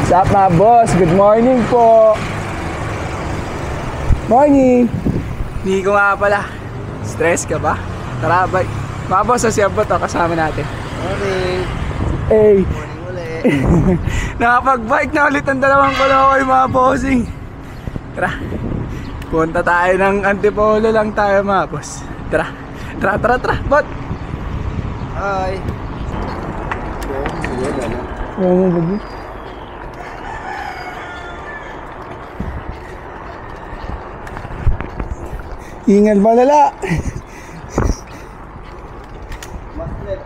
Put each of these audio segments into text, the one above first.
What's up mga boss? Good morning po. Morning. Hindi ko nga pala. Stress ka ba? Tara, bye. Mga boss, si Abot kasama natin. Morning. Hey. Morning ulit. Nakapag-bike na ulit ang dalawang kolokoy mga bossing. Tara. Punta tayo ng Antipolo lang tayo mga boss. Tara. Tara. Bot. Hi. Oo, baby. Ingal ba lala? Mas left.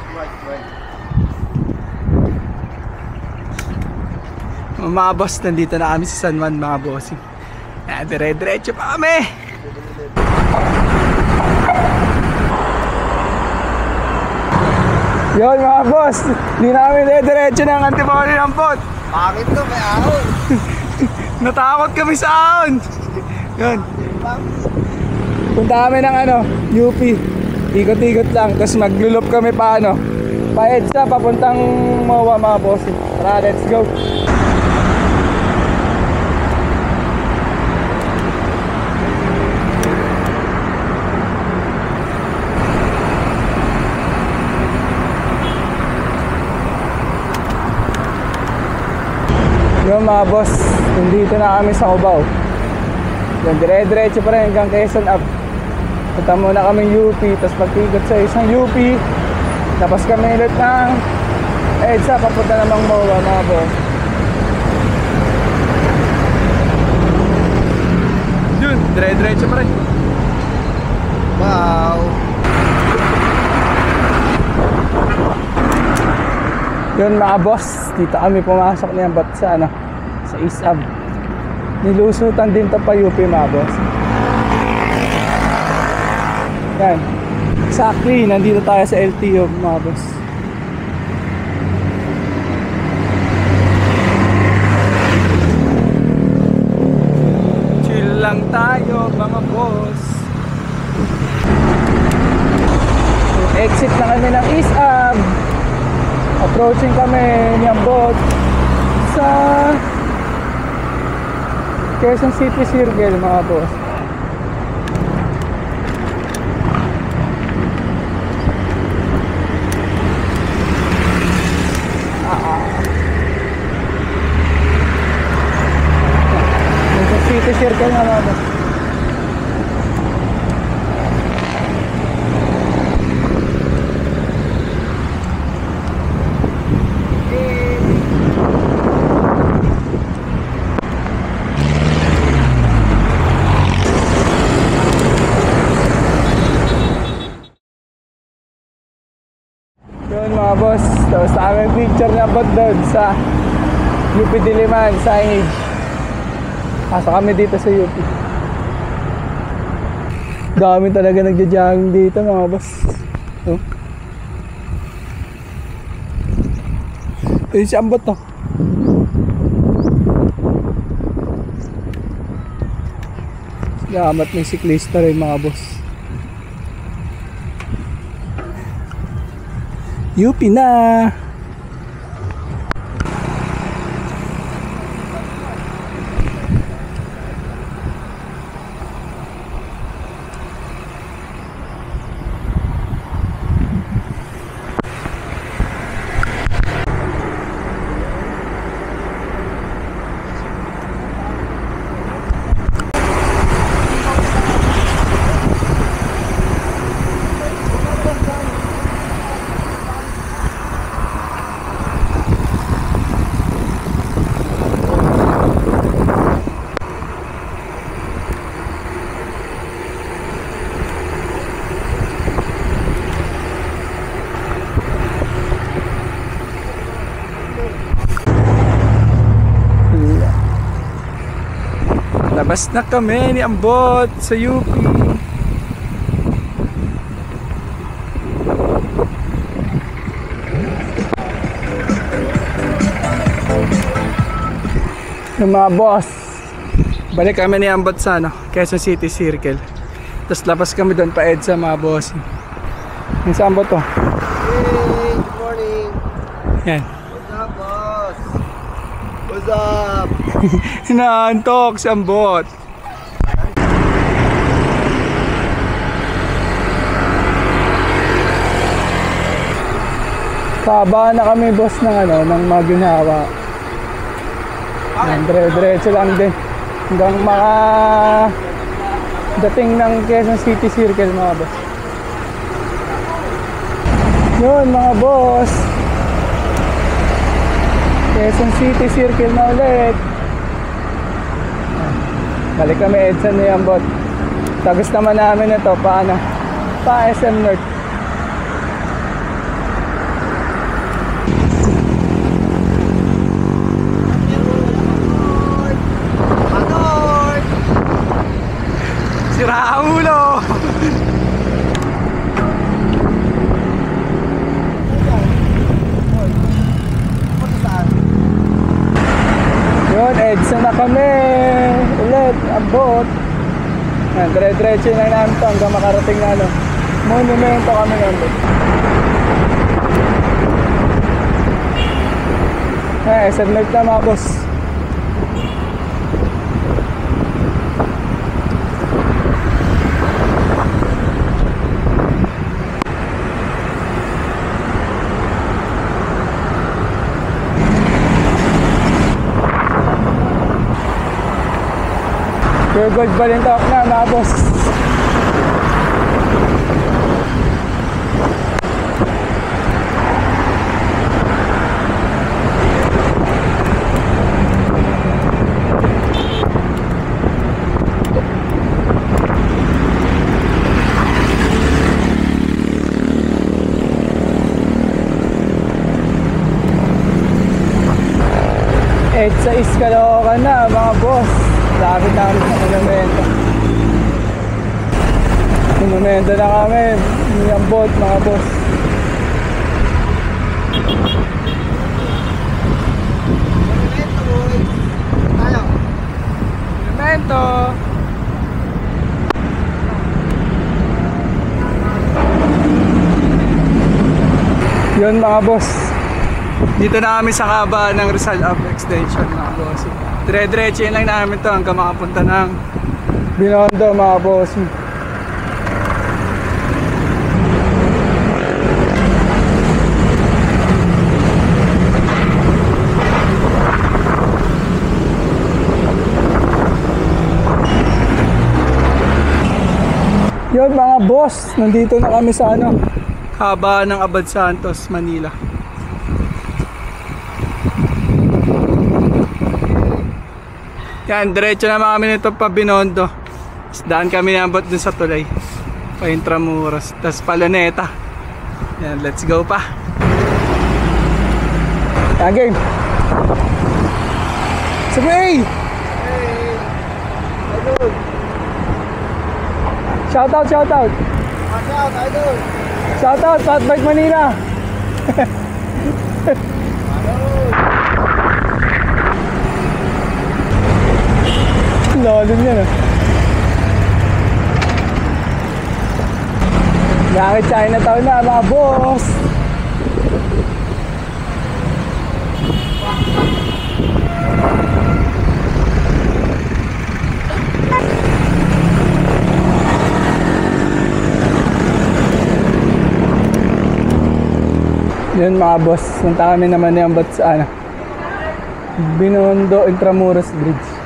Mas right. Mga boss, nandito na kami sa San Juan mga bossing. Dire-diretso pa kami. Yun mga boss, hindi na kami dire-diretso ng Antipolo ng pot. Bakit to? May ahon. Natakot kami sa ahon. Yun. Punta kami ng UP. Ikot-ikot lang, tapos maglulup kami pa pa-EDSA, papuntang MOA mga bossing. Tara, let's go. Yung mga boss, nandito na kami sa Cubao. Yan, dire-diretso pa rin hanggang Quezon Up. Punta muna kami UP, tapos pagtigot sa isang UP, tapos kami ulit ng EDSA, papunta namang MOA mga boss. Yun, dire-diretso pa rin. Wow. Yun mga boss, dito kami pumasok niyan ba't sa sa Isab. Nilusutan din to pa UP mga boss. Yan. Exactly, nandito tayo sa LTO mga boss. Chill lang tayo mga boss. Exit na kami ng Isab. Approaching kami niyang boat sa Quezon City Circle mga boss. Quezon City Circle na mga boss. Yun mga boss, tapos sa aming picture na bot doon sa UP Diliman, signage. Pasok kami dito sa UP. Dami talaga nagja-jogging dito mga boss. Ayun si Ambot to. Salamat ng siklista rin mga boss. UP na. Labas na kami ni Ambot sa UP. Yung mga boss, balik kami ni Ambot sa Quezon City Circle. Tapos labas kami doon pa EDSA mga boss. Yung sa Ambot to. Hey, good morning. Yan. What's up, boss? What's up? Hinaantok siyang bot. Kaba na kami boss ng ng Maguinawa. Dire-diretso lang din. Hanggang dating ng Quezon City Circle mga boss. Yun mga boss. Quezon City Circle na ulit. Balik kami EDSA na yan bot. Tagos naman namin ito pa SM North. Sira ulo. Yun, EDSA na kami ulit, abot. Dire-diretso lang namin ito hanggang makarating na monumento kami namin. SM North na mga boss. Pure Gold Balintok na mga boss. EDSA is Caloocan na mga boss. Lapit namin sa monumento. Monumento na kami. Yung boat mga boss. Monumento boy. Tayo. Monumento. Yun mga boss. Dito na kami sa kaba ng Rizal Ave Extension mga boss. Dire-diretso lang namin to hanggang makapunta ng Binondo mga boss. Yun mga boss, nandito na kami sa kaba ng Abad Santos, Manila. Yan, diretso naman kami nito pa Binondo. Daan kami nabot dun sa tulay. Pa Intramuros. Tapos Paloneta. Yan, let's go pa. Yan, game. Sabay! Hey! Idol! Shoutout, shoutout! Watch out, idol! Shoutout, Fatbike Manila! Lalim yan Bakit Chinatown na mga boss? Yun mga boss, punta kami naman yung bot sa Binondo Intramuros Bridge.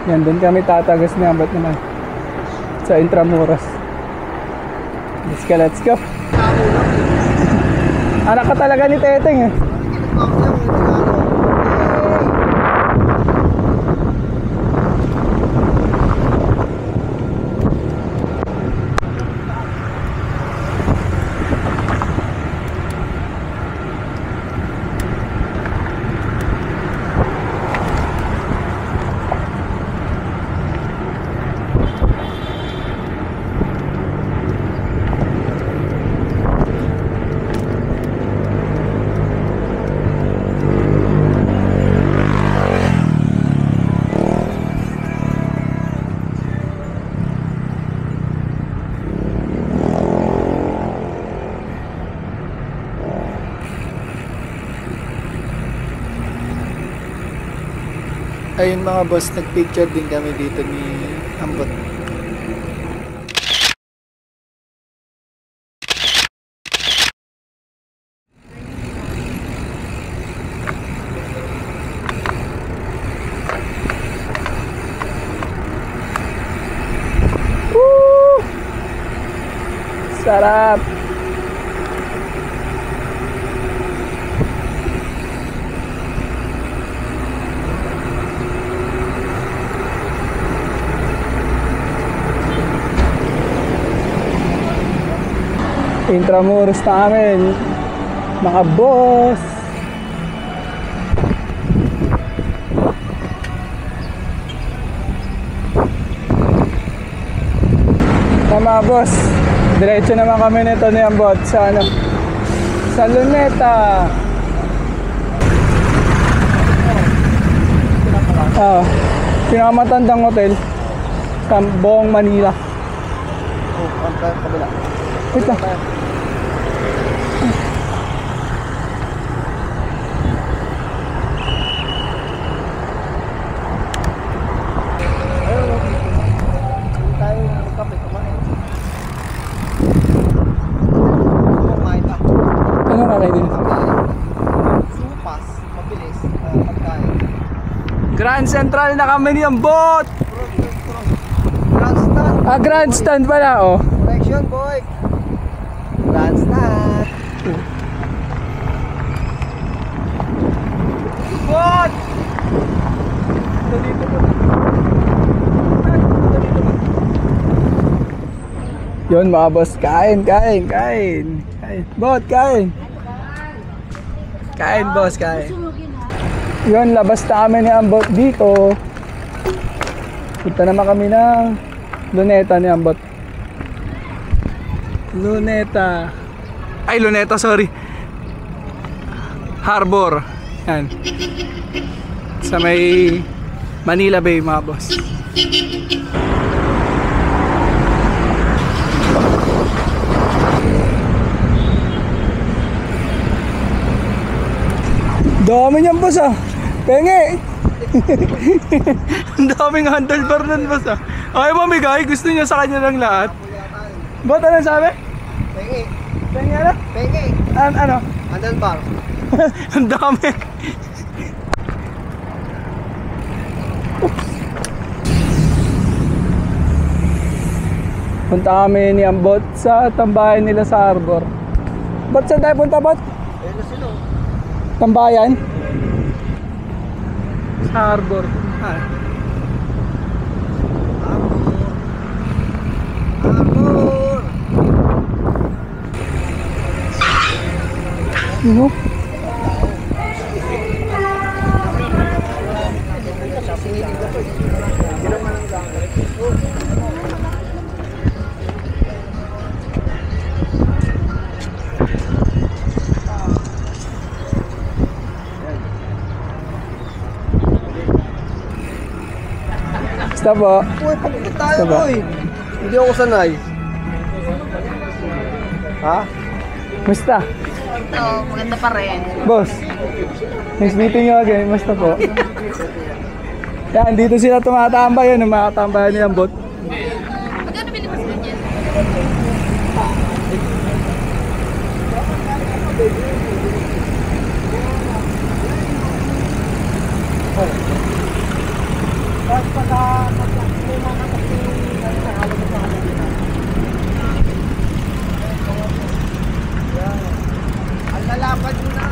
Yan, doon kami tatagos na ambot naman sa Intramuros. Let's go. Anak ka talaga ni Teteng eh. Ayun mga boss, nagpicture din kami dito ni Ambot. Woo! Sarap! Intramuros namin, mga boss. Mga boss, diretso naman kami nito ni Ambot sa ano, sa Luneta. Pinakamatandang hotel sa buong Manila. Ang kabila. Wait lang. Tayo kape kumain. Kumain pa. Ano na kayo din? Supas, mabilis, pagkain. Grand Central na kami ni Ambot! Grandstand. Grandstand pala, oh. Correction, boy. Grandstand. Bot! Dito ba? Yun mga boss, kain. Bot, kain. Kain boss, kain. Yun, labas na kami ni Ambot dito. Punta naman kami ng Luneta ni Ambot. Luneta. Ay, Luneta, sorry. Harbor. Yan. Sa may Manila Bay mga boss. Dami niyan boss ah. Penge. Ang daming handlebar nun boss ah. Ay mamigay, gusto niya sa kanya lang lahat. Ba't ano sabi? Pengi. Penge ano? Pengi. Ano? Handlebar. Ang dami. Punta kami ni Ambot sa tambayan nila sa Harbor. Ba't saan tayo punta, Bot? Ayun na sila. Tambayan? Sa Harbor. Ambor. Ano? Basta po. Uy, pagkakit tayo, Saba. boy. Hindi ako sanay. Ha? Basta. Ito, maganda pa rin. Boss. Nice meeting you again. Basta po. Yan, dito sila tumatambay. Yan, mga katambayan ni Ambot. Magkano bili mo sila dyan? Ang lalapad mo na.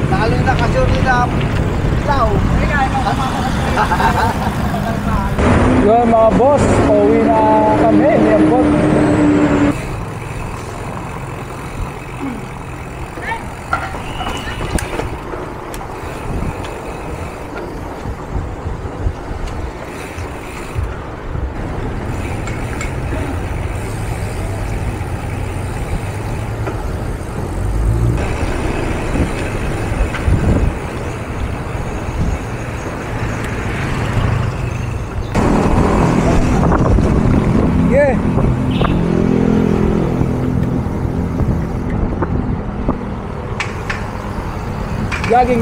Lalo na kasi nila. Ilaw. Yun mga boss. Pauwi na kami ni Ambot. Yeah. Jogging.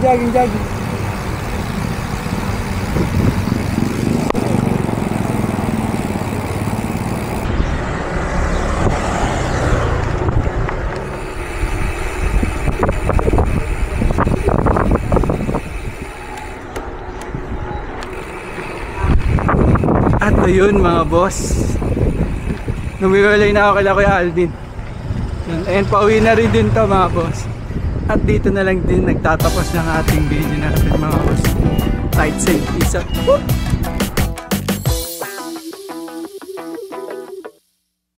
At ayun mga boss, numiwalay na ako kay Kuya Alvin. And pauwi na rin din to mga boss. At dito na lang din nagtatapos ng ating video natin mga boss. Tight safe, peace out.